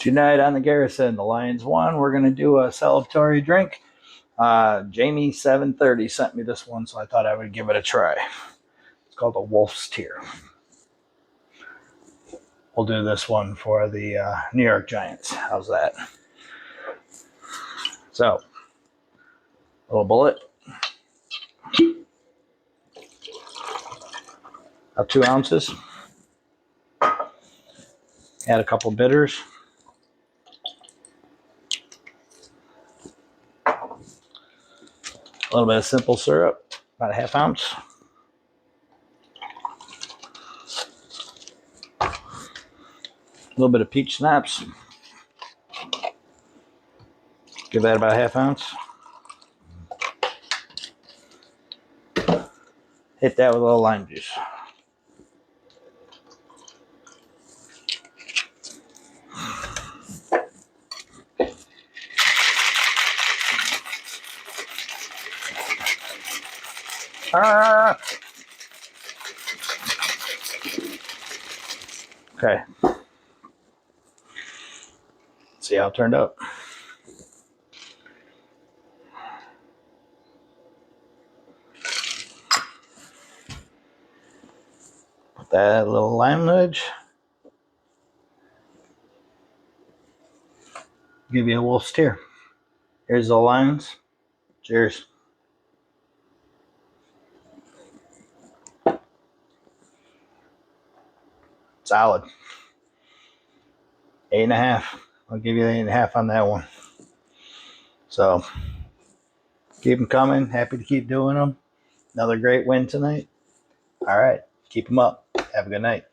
Tonight on the Garrison, the Lions won. We're going to do a celebratory drink. Jamie 730 sent me this one, so I thought I would give it a try. It's called a Wolf's Tear. We'll do this one for the New York Giants. How's that? So, a little bullet. About 2 ounces. Add a couple bitters. A little bit of simple syrup, about a ½ ounce. A little bit of peach schnapps. Give that about a ½ ounce. Hit that with a little lime juice. Okay. See how it turned out. Put that little lime nudge. Give you a Wolf's Tear. Here's the limes. Cheers. Solid. 8.5. I'll give you 8.5 on that one. So, keep them coming. Happy to keep doing them. Another great win tonight. All right. Keep them up. Have a good night.